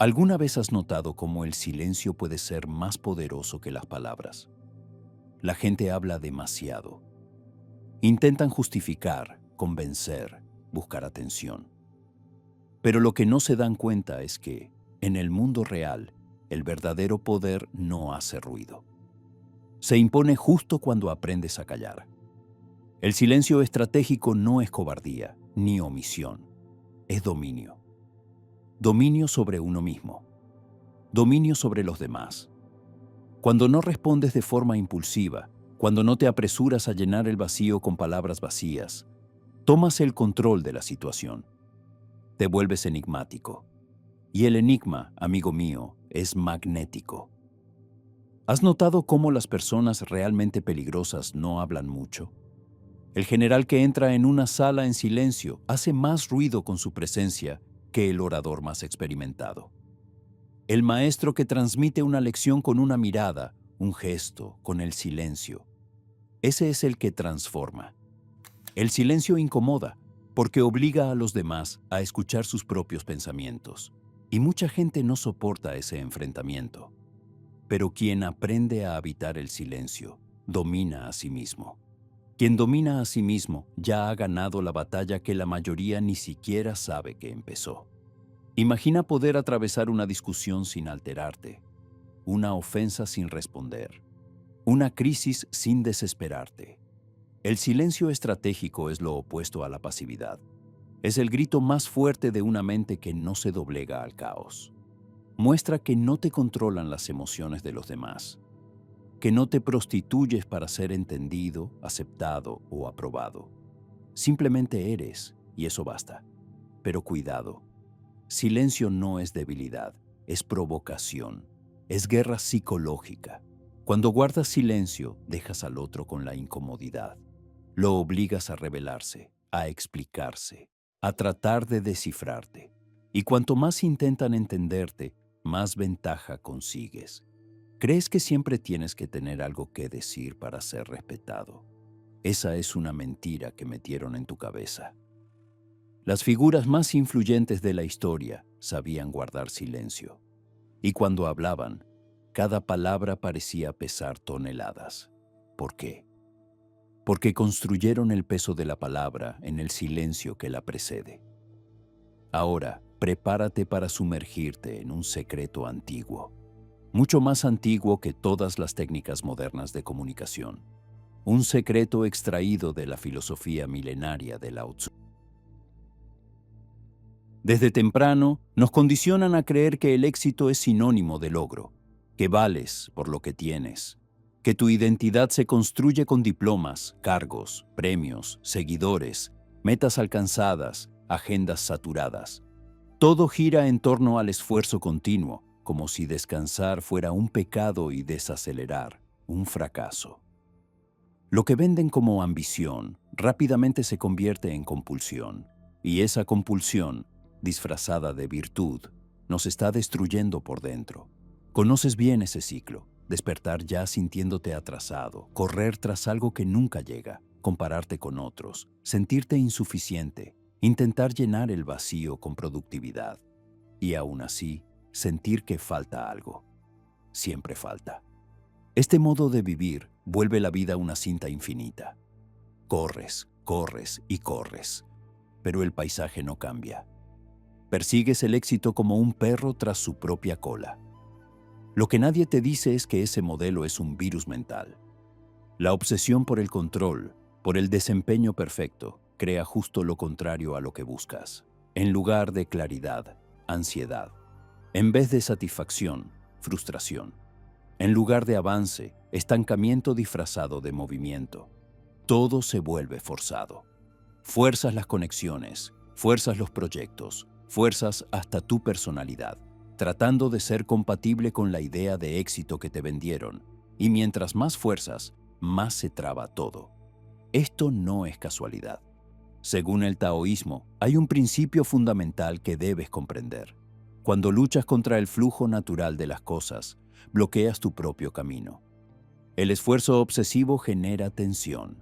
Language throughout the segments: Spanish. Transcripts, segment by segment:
¿Alguna vez has notado cómo el silencio puede ser más poderoso que las palabras? La gente habla demasiado. Intentan justificar, convencer, buscar atención. Pero lo que no se dan cuenta es que, en el mundo real, el verdadero poder no hace ruido. Se impone justo cuando aprendes a callar. El silencio estratégico no es cobardía, ni omisión. Es dominio. Dominio sobre uno mismo. Dominio sobre los demás. Cuando no respondes de forma impulsiva, cuando no te apresuras a llenar el vacío con palabras vacías, tomas el control de la situación. Te vuelves enigmático. Y el enigma, amigo mío, es magnético. ¿Has notado cómo las personas realmente peligrosas no hablan mucho? El general que entra en una sala en silencio hace más ruido con su presencia que el orador más experimentado. El maestro que transmite una lección con una mirada, un gesto, con el silencio. Ese es el que transforma. El silencio incomoda porque obliga a los demás a escuchar sus propios pensamientos. Y mucha gente no soporta ese enfrentamiento. Pero quien aprende a habitar el silencio, domina a sí mismo. Quien domina a sí mismo ya ha ganado la batalla que la mayoría ni siquiera sabe que empezó. Imagina poder atravesar una discusión sin alterarte, una ofensa sin responder, una crisis sin desesperarte. El silencio estratégico es lo opuesto a la pasividad. Es el grito más fuerte de una mente que no se doblega al caos. Muestra que no te controlan las emociones de los demás, que no te prostituyes para ser entendido, aceptado o aprobado. Simplemente eres, y eso basta. Pero cuidado. Silencio no es debilidad, es provocación, es guerra psicológica. Cuando guardas silencio, dejas al otro con la incomodidad. Lo obligas a rebelarse, a explicarse, a tratar de descifrarte. Y cuanto más intentan entenderte, más ventaja consigues. ¿Crees que siempre tienes que tener algo que decir para ser respetado? Esa es una mentira que metieron en tu cabeza. Las figuras más influyentes de la historia sabían guardar silencio. Y cuando hablaban, cada palabra parecía pesar toneladas. ¿Por qué? Porque construyeron el peso de la palabra en el silencio que la precede. Ahora, prepárate para sumergirte en un secreto antiguo, mucho más antiguo que todas las técnicas modernas de comunicación. Un secreto extraído de la filosofía milenaria de Lao Tzu. Desde temprano, nos condicionan a creer que el éxito es sinónimo de logro, que vales por lo que tienes, que tu identidad se construye con diplomas, cargos, premios, seguidores, metas alcanzadas, agendas saturadas. Todo gira en torno al esfuerzo continuo, como si descansar fuera un pecado y desacelerar un fracaso. Lo que venden como ambición rápidamente se convierte en compulsión, y esa compulsión, disfrazada de virtud, nos está destruyendo por dentro. Conoces bien ese ciclo: despertar ya sintiéndote atrasado, correr tras algo que nunca llega, compararte con otros, sentirte insuficiente, intentar llenar el vacío con productividad, y aún así, sentir que falta algo. Siempre falta. Este modo de vivir vuelve la vida una cinta infinita. Corres, corres y corres, pero el paisaje no cambia. Persigues el éxito como un perro tras su propia cola. Lo que nadie te dice es que ese modelo es un virus mental. La obsesión por el control, por el desempeño perfecto, crea justo lo contrario a lo que buscas. En lugar de claridad, ansiedad. En vez de satisfacción, frustración. En lugar de avance, estancamiento disfrazado de movimiento. Todo se vuelve forzado. Fuerzas las conexiones, fuerzas los proyectos, fuerzas hasta tu personalidad, tratando de ser compatible con la idea de éxito que te vendieron. Y mientras más fuerzas, más se traba todo. Esto no es casualidad. Según el taoísmo, hay un principio fundamental que debes comprender. Cuando luchas contra el flujo natural de las cosas, bloqueas tu propio camino. El esfuerzo obsesivo genera tensión.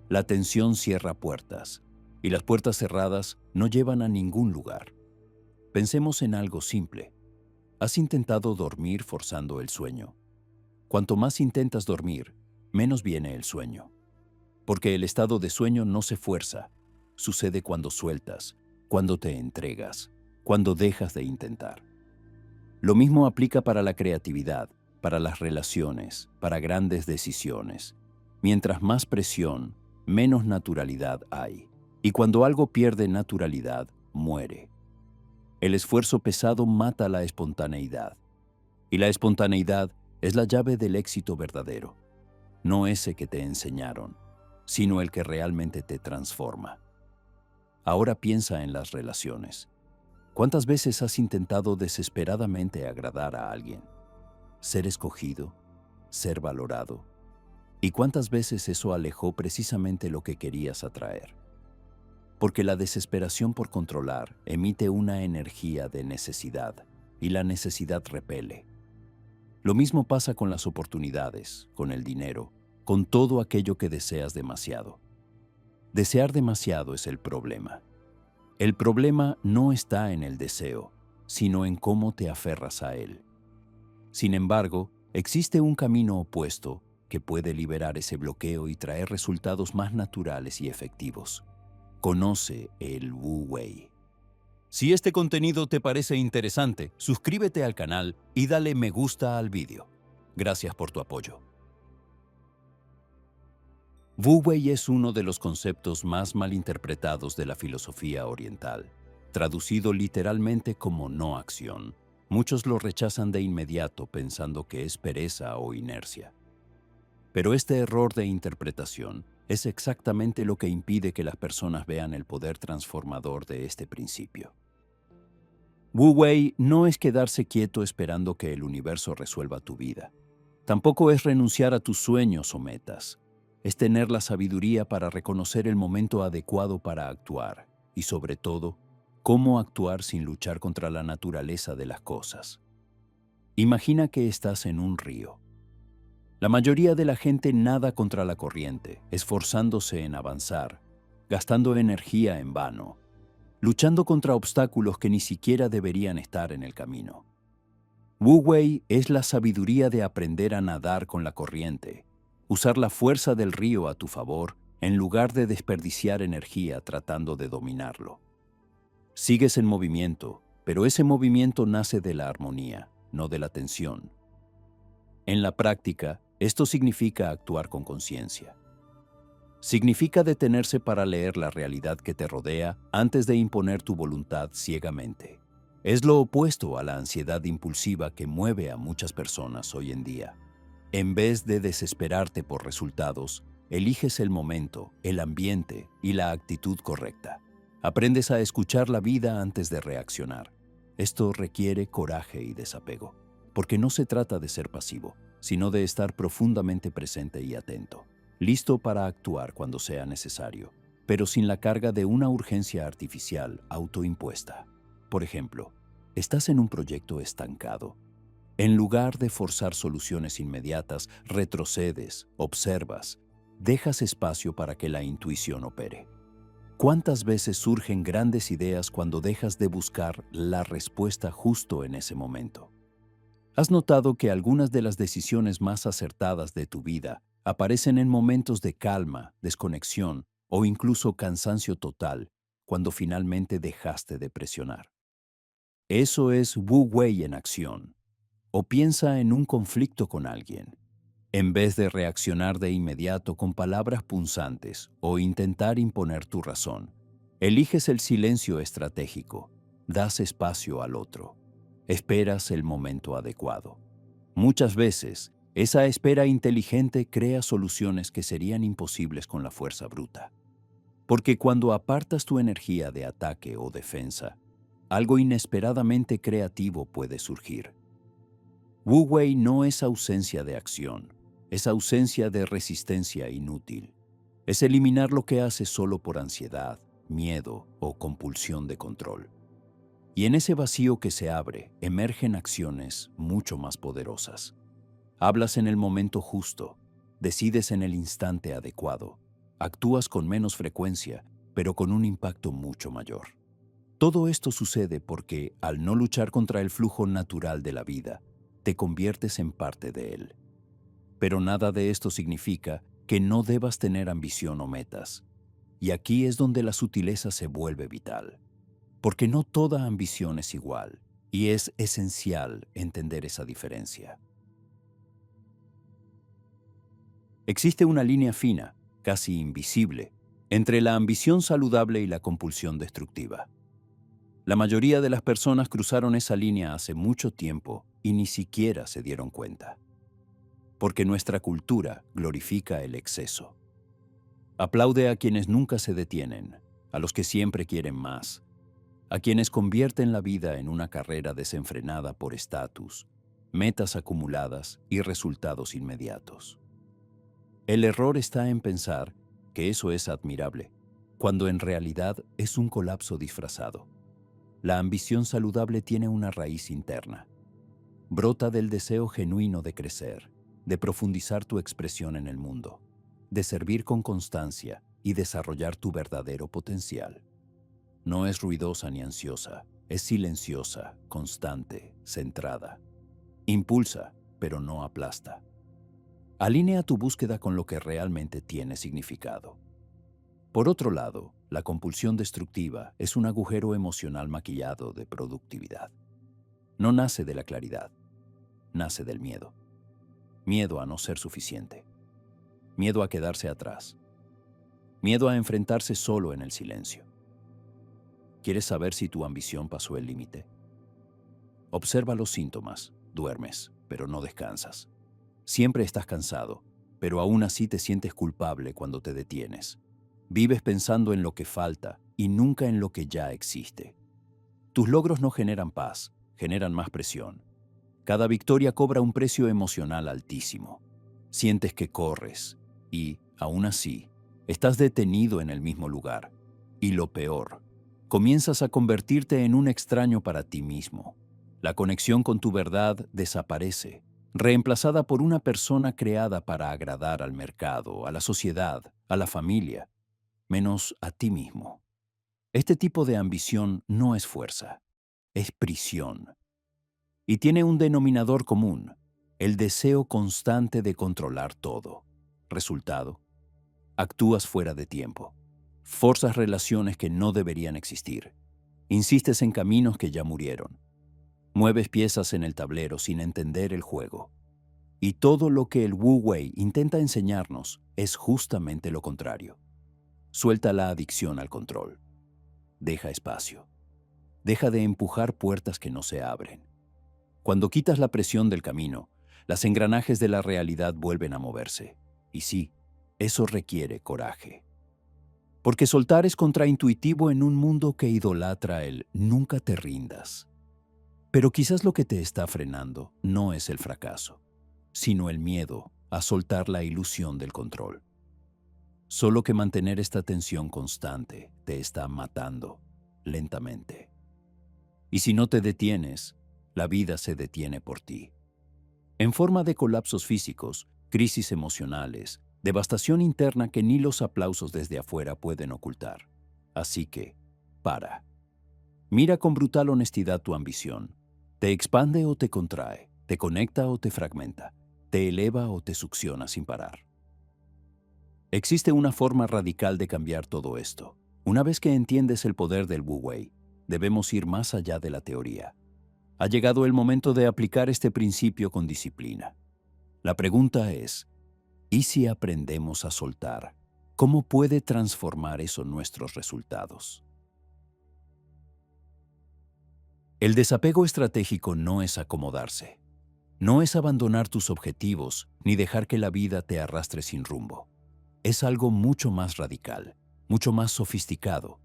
La tensión cierra puertas, y las puertas cerradas no llevan a ningún lugar. Pensemos en algo simple. ¿Has intentado dormir forzando el sueño? Cuanto más intentas dormir, menos viene el sueño. Porque el estado de sueño no se fuerza, sucede cuando sueltas, cuando te entregas, cuando dejas de intentar. Lo mismo aplica para la creatividad, para las relaciones, para grandes decisiones. Mientras más presión, menos naturalidad hay. Y cuando algo pierde naturalidad, muere. El esfuerzo pesado mata la espontaneidad. Y la espontaneidad es la llave del éxito verdadero. No ese que te enseñaron, sino el que realmente te transforma. Ahora piensa en las relaciones. ¿Cuántas veces has intentado desesperadamente agradar a alguien? Ser escogido, ser valorado. ¿Y cuántas veces eso alejó precisamente lo que querías atraer? Porque la desesperación por controlar emite una energía de necesidad, y la necesidad repele. Lo mismo pasa con las oportunidades, con el dinero, con todo aquello que deseas demasiado. Desear demasiado es el problema. El problema no está en el deseo, sino en cómo te aferras a él. Sin embargo, existe un camino opuesto que puede liberar ese bloqueo y traer resultados más naturales y efectivos. Conoce el Wu Wei. Si este contenido te parece interesante, suscríbete al canal y dale me gusta al vídeo. Gracias por tu apoyo. Wu Wei es uno de los conceptos más malinterpretados de la filosofía oriental. Traducido literalmente como no acción, muchos lo rechazan de inmediato pensando que es pereza o inercia. Pero este error de interpretación es exactamente lo que impide que las personas vean el poder transformador de este principio. Wu Wei no es quedarse quieto esperando que el universo resuelva tu vida. Tampoco es renunciar a tus sueños o metas. Es tener la sabiduría para reconocer el momento adecuado para actuar y, sobre todo, cómo actuar sin luchar contra la naturaleza de las cosas. Imagina que estás en un río. La mayoría de la gente nada contra la corriente, esforzándose en avanzar, gastando energía en vano, luchando contra obstáculos que ni siquiera deberían estar en el camino. Wu Wei es la sabiduría de aprender a nadar con la corriente, usar la fuerza del río a tu favor en lugar de desperdiciar energía tratando de dominarlo. Sigues en movimiento, pero ese movimiento nace de la armonía, no de la tensión. En la práctica, esto significa actuar con conciencia. Significa detenerse para leer la realidad que te rodea antes de imponer tu voluntad ciegamente. Es lo opuesto a la ansiedad impulsiva que mueve a muchas personas hoy en día. En vez de desesperarte por resultados, eliges el momento, el ambiente y la actitud correcta. Aprendes a escuchar la vida antes de reaccionar. Esto requiere coraje y desapego, porque no se trata de ser pasivo, sino de estar profundamente presente y atento, listo para actuar cuando sea necesario, pero sin la carga de una urgencia artificial autoimpuesta. Por ejemplo, estás en un proyecto estancado. En lugar de forzar soluciones inmediatas, retrocedes, observas, dejas espacio para que la intuición opere. ¿Cuántas veces surgen grandes ideas cuando dejas de buscar la respuesta justo en ese momento? ¿Has notado que algunas de las decisiones más acertadas de tu vida aparecen en momentos de calma, desconexión o incluso cansancio total, cuando finalmente dejaste de presionar? Eso es Wu Wei en acción. O piensa en un conflicto con alguien. En vez de reaccionar de inmediato con palabras punzantes o intentar imponer tu razón, eliges el silencio estratégico, das espacio al otro, esperas el momento adecuado. Muchas veces, esa espera inteligente crea soluciones que serían imposibles con la fuerza bruta. Porque cuando apartas tu energía de ataque o defensa, algo inesperadamente creativo puede surgir. Wu Wei no es ausencia de acción, es ausencia de resistencia inútil. Es eliminar lo que haces solo por ansiedad, miedo o compulsión de control. Y en ese vacío que se abre, emergen acciones mucho más poderosas. Hablas en el momento justo, decides en el instante adecuado, actúas con menos frecuencia, pero con un impacto mucho mayor. Todo esto sucede porque, al no luchar contra el flujo natural de la vida, te conviertes en parte de él. Pero nada de esto significa que no debas tener ambición o metas. Y aquí es donde la sutileza se vuelve vital. Porque no toda ambición es igual, y es esencial entender esa diferencia. Existe una línea fina, casi invisible, entre la ambición saludable y la compulsión destructiva. La mayoría de las personas cruzaron esa línea hace mucho tiempo y ni siquiera se dieron cuenta. Porque nuestra cultura glorifica el exceso. Aplaude a quienes nunca se detienen, a los que siempre quieren más, a quienes convierten la vida en una carrera desenfrenada por estatus, metas acumuladas y resultados inmediatos. El error está en pensar que eso es admirable, cuando en realidad es un colapso disfrazado. La ambición saludable tiene una raíz interna. Brota del deseo genuino de crecer, de profundizar tu expresión en el mundo, de servir con constancia y desarrollar tu verdadero potencial. No es ruidosa ni ansiosa, es silenciosa, constante, centrada. Impulsa, pero no aplasta. Alinea tu búsqueda con lo que realmente tiene significado. Por otro lado, la compulsión destructiva es un agujero emocional maquillado de productividad. No nace de la claridad, nace del miedo. Miedo a no ser suficiente. Miedo a quedarse atrás. Miedo a enfrentarse solo en el silencio. ¿Quieres saber si tu ambición pasó el límite? Observa los síntomas. Duermes, pero no descansas. Siempre estás cansado, pero aún así te sientes culpable cuando te detienes. Vives pensando en lo que falta y nunca en lo que ya existe. Tus logros no generan paz, generan más presión. Cada victoria cobra un precio emocional altísimo. Sientes que corres y, aún así, estás detenido en el mismo lugar. Y lo peor, comienzas a convertirte en un extraño para ti mismo. La conexión con tu verdad desaparece, reemplazada por una persona creada para agradar al mercado, a la sociedad, a la familia, menos a ti mismo. Este tipo de ambición no es fuerza, es prisión. Y tiene un denominador común, el deseo constante de controlar todo. Resultado, actúas fuera de tiempo. Forzas relaciones que no deberían existir. Insistes en caminos que ya murieron. Mueves piezas en el tablero sin entender el juego. Y todo lo que el Wu Wei intenta enseñarnos es justamente lo contrario. Suelta la adicción al control. Deja espacio. Deja de empujar puertas que no se abren. Cuando quitas la presión del camino, los engranajes de la realidad vuelven a moverse. Y sí, eso requiere coraje. Porque soltar es contraintuitivo en un mundo que idolatra el nunca te rindas. Pero quizás lo que te está frenando no es el fracaso, sino el miedo a soltar la ilusión del control. Solo que mantener esta tensión constante te está matando lentamente. Y si no te detienes, la vida se detiene por ti. En forma de colapsos físicos, crisis emocionales, devastación interna que ni los aplausos desde afuera pueden ocultar. Así que, para. Mira con brutal honestidad tu ambición. ¿Te expande o te contrae? ¿Te conecta o te fragmenta? ¿Te eleva o te succiona sin parar? Existe una forma radical de cambiar todo esto. Una vez que entiendes el poder del Wu Wei, debemos ir más allá de la teoría. Ha llegado el momento de aplicar este principio con disciplina. La pregunta es, ¿y si aprendemos a soltar? ¿Cómo puede transformar eso nuestros resultados? El desapego estratégico no es acomodarse. No es abandonar tus objetivos ni dejar que la vida te arrastre sin rumbo. Es algo mucho más radical, mucho más sofisticado.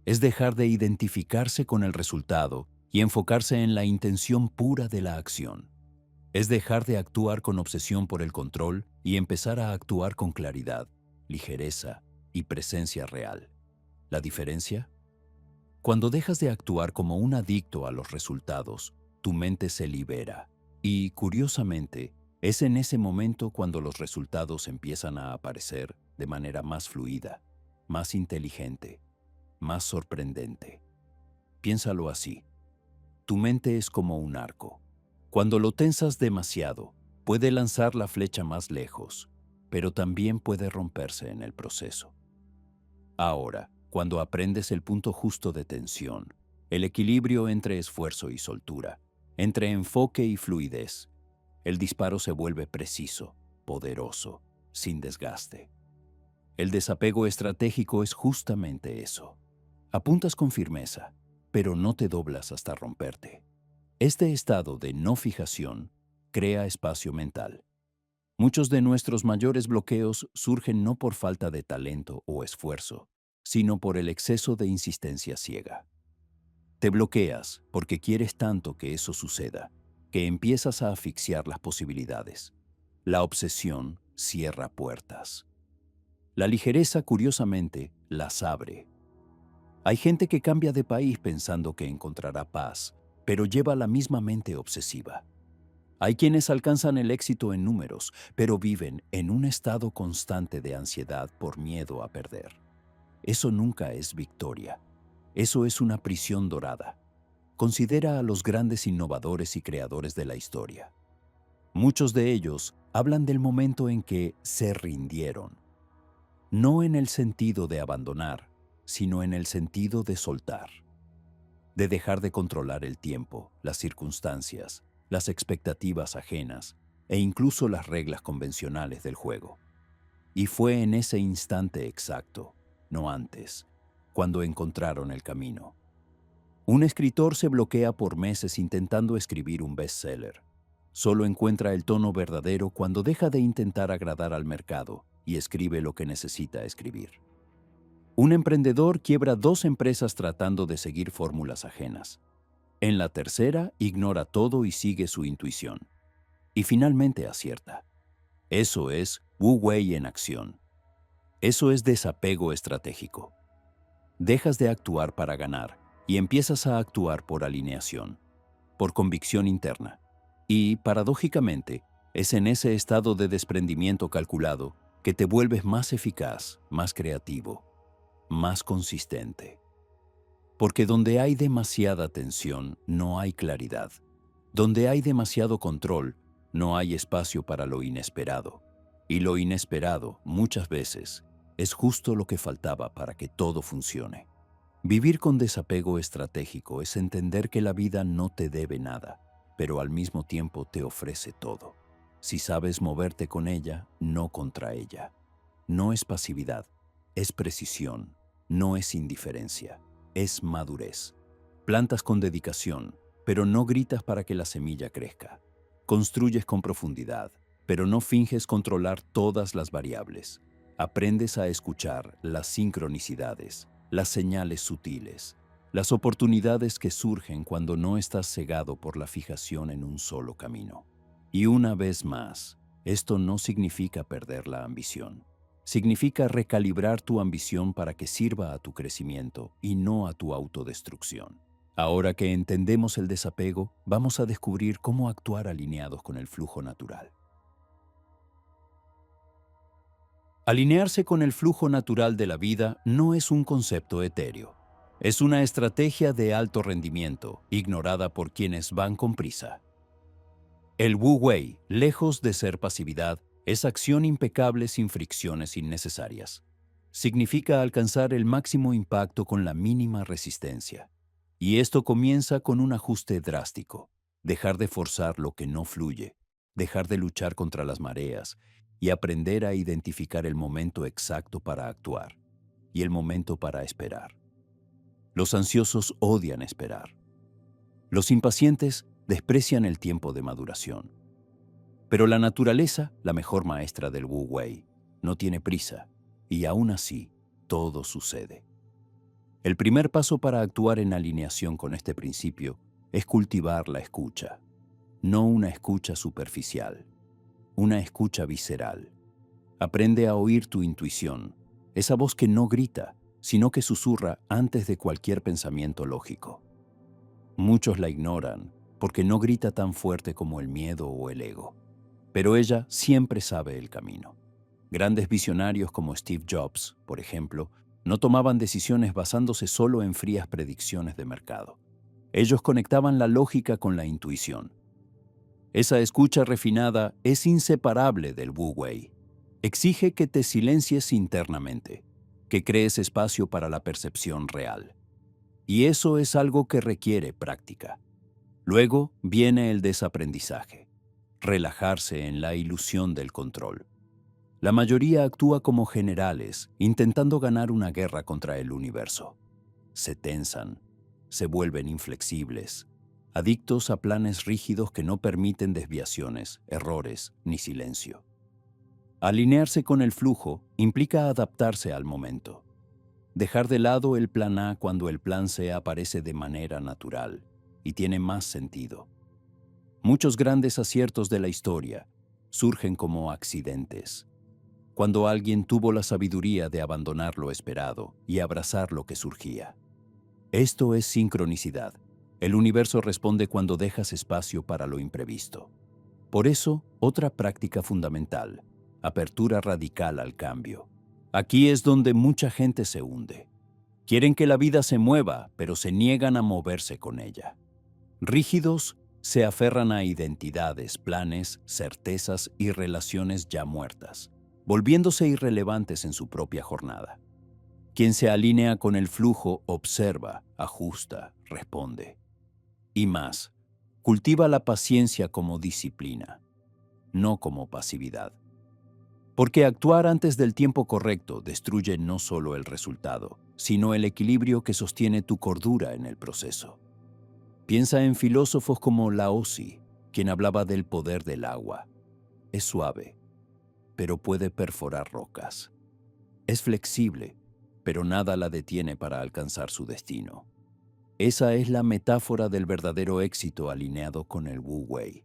Es dejar de identificarse con el resultado y enfocarse en la intención pura de la acción. Es dejar de actuar con obsesión por el control y empezar a actuar con claridad, ligereza y presencia real. ¿La diferencia? Cuando dejas de actuar como un adicto a los resultados, tu mente se libera. Y, curiosamente, es en ese momento cuando los resultados empiezan a aparecer de manera más fluida, más inteligente, más sorprendente. Piénsalo así. Tu mente es como un arco. Cuando lo tensas demasiado, puede lanzar la flecha más lejos, pero también puede romperse en el proceso. Ahora, cuando aprendes el punto justo de tensión, el equilibrio entre esfuerzo y soltura, entre enfoque y fluidez, el disparo se vuelve preciso, poderoso, sin desgaste. El desapego estratégico es justamente eso. Apuntas con firmeza, pero no te doblas hasta romperte. Este estado de no fijación crea espacio mental. Muchos de nuestros mayores bloqueos surgen no por falta de talento o esfuerzo, sino por el exceso de insistencia ciega. Te bloqueas porque quieres tanto que eso suceda, que empiezas a asfixiar las posibilidades. La obsesión cierra puertas. La ligereza, curiosamente, las abre. Hay gente que cambia de país pensando que encontrará paz, pero lleva la misma mente obsesiva. Hay quienes alcanzan el éxito en números, pero viven en un estado constante de ansiedad por miedo a perder. Eso nunca es victoria. Eso es una prisión dorada. Considera a los grandes innovadores y creadores de la historia. Muchos de ellos hablan del momento en que se rindieron. No en el sentido de abandonar, sino en el sentido de soltar. De dejar de controlar el tiempo, las circunstancias, las expectativas ajenas e incluso las reglas convencionales del juego. Y fue en ese instante exacto, no antes, cuando encontraron el camino. Un escritor se bloquea por meses intentando escribir un bestseller. Solo encuentra el tono verdadero cuando deja de intentar agradar al mercado y escribe lo que necesita escribir. Un emprendedor quiebra 2 empresas tratando de seguir fórmulas ajenas. En la tercera, ignora todo y sigue su intuición. Y finalmente acierta. Eso es Wu Wei en acción. Eso es desapego estratégico. Dejas de actuar para ganar y empiezas a actuar por alineación, por convicción interna. Y, paradójicamente, es en ese estado de desprendimiento calculado que te vuelves más eficaz, más creativo, más consistente. Porque donde hay demasiada tensión, no hay claridad. Donde hay demasiado control, no hay espacio para lo inesperado. Y lo inesperado, muchas veces, es justo lo que faltaba para que todo funcione. Vivir con desapego estratégico es entender que la vida no te debe nada, pero al mismo tiempo te ofrece todo. Si sabes moverte con ella, no contra ella. No es pasividad, es precisión, no es indiferencia, es madurez. Plantas con dedicación, pero no gritas para que la semilla crezca. Construyes con profundidad, pero no finges controlar todas las variables. Aprendes a escuchar las sincronicidades, las señales sutiles, las oportunidades que surgen cuando no estás cegado por la fijación en un solo camino. Y una vez más, esto no significa perder la ambición. Significa recalibrar tu ambición para que sirva a tu crecimiento y no a tu autodestrucción. Ahora que entendemos el desapego, vamos a descubrir cómo actuar alineados con el flujo natural. Alinearse con el flujo natural de la vida no es un concepto etéreo. Es una estrategia de alto rendimiento, ignorada por quienes van con prisa. El Wu Wei, lejos de ser pasividad, es acción impecable sin fricciones innecesarias. Significa alcanzar el máximo impacto con la mínima resistencia. Y esto comienza con un ajuste drástico. Dejar de forzar lo que no fluye, dejar de luchar contra las mareas y aprender a identificar el momento exacto para actuar y el momento para esperar. Los ansiosos odian esperar. Los impacientes desprecian el tiempo de maduración. Pero la naturaleza, la mejor maestra del Wu Wei, no tiene prisa y aún así todo sucede. El primer paso para actuar en alineación con este principio es cultivar la escucha. No una escucha superficial, una escucha visceral. Aprende a oír tu intuición, esa voz que no grita, sino que susurra antes de cualquier pensamiento lógico. Muchos la ignoran porque no grita tan fuerte como el miedo o el ego, pero ella siempre sabe el camino. Grandes visionarios como Steve Jobs, por ejemplo, No tomaban decisiones basándose solo en frías predicciones de mercado. Ellos conectaban la lógica con la intuición. Esa escucha refinada es inseparable del Wu Wei. Exige que te silencies internamente, que crees espacio para la percepción real. Y eso es algo que requiere práctica. Luego viene el desaprendizaje, relajarse en la ilusión del control. La mayoría actúa como generales, intentando ganar una guerra contra el universo. Se tensan, se vuelven inflexibles, adictos a planes rígidos que no permiten desviaciones, errores ni silencio. Alinearse con el flujo implica adaptarse al momento. Dejar de lado el plan A cuando el plan C aparece de manera natural y tiene más sentido. Muchos grandes aciertos de la historia surgen como accidentes, cuando alguien tuvo la sabiduría de abandonar lo esperado y abrazar lo que surgía. Esto es sincronicidad. El universo responde cuando dejas espacio para lo imprevisto. Por eso, otra práctica fundamental, apertura radical al cambio. Aquí es donde mucha gente se hunde. Quieren que la vida se mueva, pero se niegan a moverse con ella. Rígidos, se aferran a identidades, planes, certezas y relaciones ya muertas, volviéndose irrelevantes en su propia jornada. Quien se alinea con el flujo observa, ajusta, responde. Y más, cultiva la paciencia como disciplina, no como pasividad. Porque actuar antes del tiempo correcto destruye no solo el resultado, sino el equilibrio que sostiene tu cordura en el proceso. Piensa en filósofos como Laozi, quien hablaba del poder del agua. Es suave, pero puede perforar rocas. Es flexible, pero nada la detiene para alcanzar su destino. Esa es la metáfora del verdadero éxito alineado con el Wu Wei.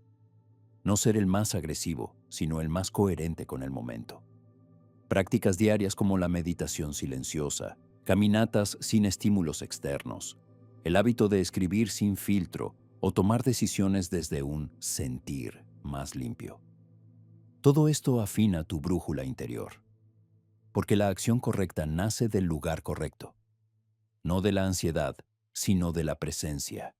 No ser el más agresivo, sino el más coherente con el momento. Prácticas diarias como la meditación silenciosa, caminatas sin estímulos externos, el hábito de escribir sin filtro o tomar decisiones desde un sentir más limpio. Todo esto afina tu brújula interior, porque la acción correcta nace del lugar correcto, no de la ansiedad, sino de la presencia.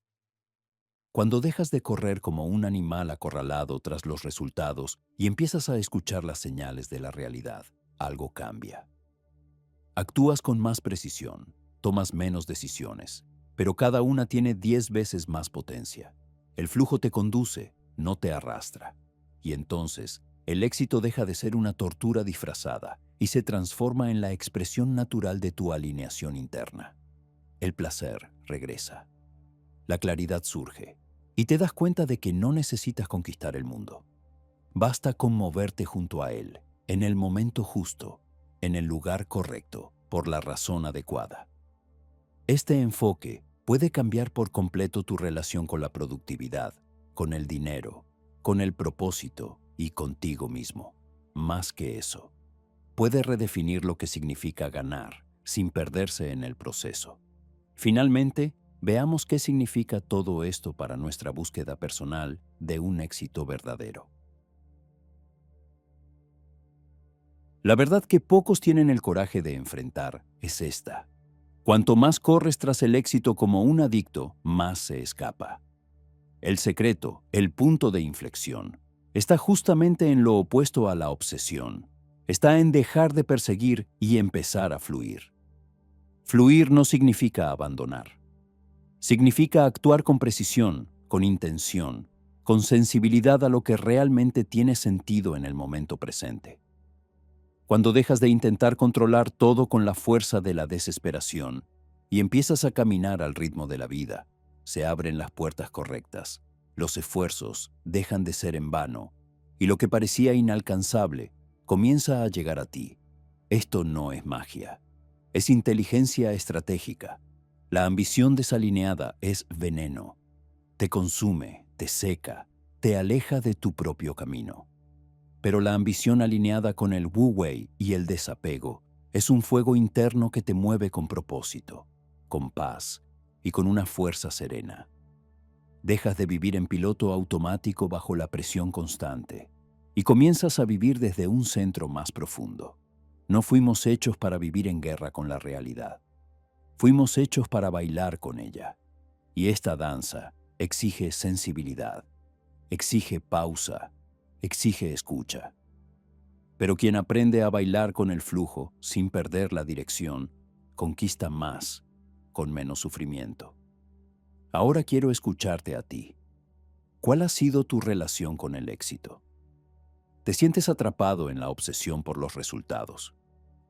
Cuando dejas de correr como un animal acorralado tras los resultados y empiezas a escuchar las señales de la realidad, algo cambia. Actúas con más precisión, tomas menos decisiones, pero cada una tiene 10 veces más potencia. El flujo te conduce, no te arrastra. Y entonces, el éxito deja de ser una tortura disfrazada y se transforma en la expresión natural de tu alineación interna. El placer regresa. La claridad surge y te das cuenta de que no necesitas conquistar el mundo. Basta con moverte junto a él, en el momento justo, en el lugar correcto, por la razón adecuada. Este enfoque puede cambiar por completo tu relación con la productividad, con el dinero, con el propósito y contigo mismo. Más que eso, puede redefinir lo que significa ganar, sin perderse en el proceso. Finalmente, veamos qué significa todo esto para nuestra búsqueda personal de un éxito verdadero. La verdad que pocos tienen el coraje de enfrentar es esta. Cuanto más corres tras el éxito como un adicto, más se escapa. El secreto, el punto de inflexión, está justamente en lo opuesto a la obsesión. Está en dejar de perseguir y empezar a fluir. Fluir no significa abandonar. Significa actuar con precisión, con intención, con sensibilidad a lo que realmente tiene sentido en el momento presente. Cuando dejas de intentar controlar todo con la fuerza de la desesperación y empiezas a caminar al ritmo de la vida, se abren las puertas correctas, los esfuerzos dejan de ser en vano y lo que parecía inalcanzable comienza a llegar a ti. Esto no es magia, es inteligencia estratégica. La ambición desalineada es veneno. Te consume, te seca, te aleja de tu propio camino. Pero la ambición alineada con el Wu Wei y el desapego es un fuego interno que te mueve con propósito, con paz y con una fuerza serena. Dejas de vivir en piloto automático bajo la presión constante y comienzas a vivir desde un centro más profundo, No fuimos hechos para vivir en guerra con la realidad. Fuimos hechos para bailar con ella. Y esta danza exige sensibilidad, exige pausa, exige escucha. Pero quien aprende a bailar con el flujo sin perder la dirección, conquista más, con menos sufrimiento. Ahora quiero escucharte a ti. ¿Cuál ha sido tu relación con el éxito? ¿Te sientes atrapado en la obsesión por los resultados?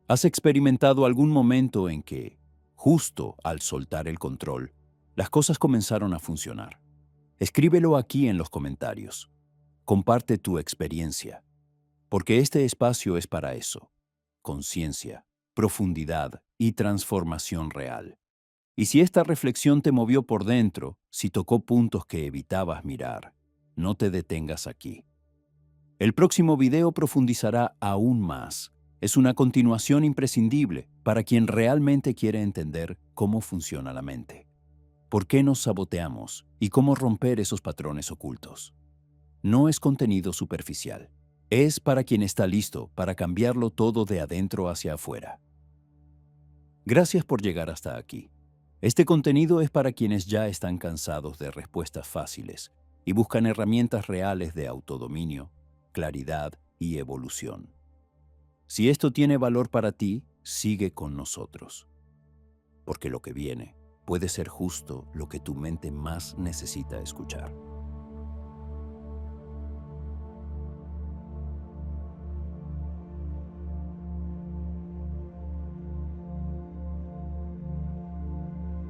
¿Has experimentado algún momento en que, justo al soltar el control, las cosas comenzaron a funcionar? Escríbelo aquí en los comentarios. Comparte tu experiencia, porque este espacio es para eso: conciencia, profundidad y transformación real. Y si esta reflexión te movió por dentro, si tocó puntos que evitabas mirar, no te detengas aquí. El próximo video profundizará aún más. Es una continuación imprescindible para quien realmente quiere entender cómo funciona la mente, por qué nos saboteamos y cómo romper esos patrones ocultos. No es contenido superficial. Es para quien está listo para cambiarlo todo de adentro hacia afuera. Gracias por llegar hasta aquí. Este contenido es para quienes ya están cansados de respuestas fáciles y buscan herramientas reales de autodominio, claridad y evolución. Si esto tiene valor para ti, sigue con nosotros, porque lo que viene puede ser justo lo que tu mente más necesita escuchar.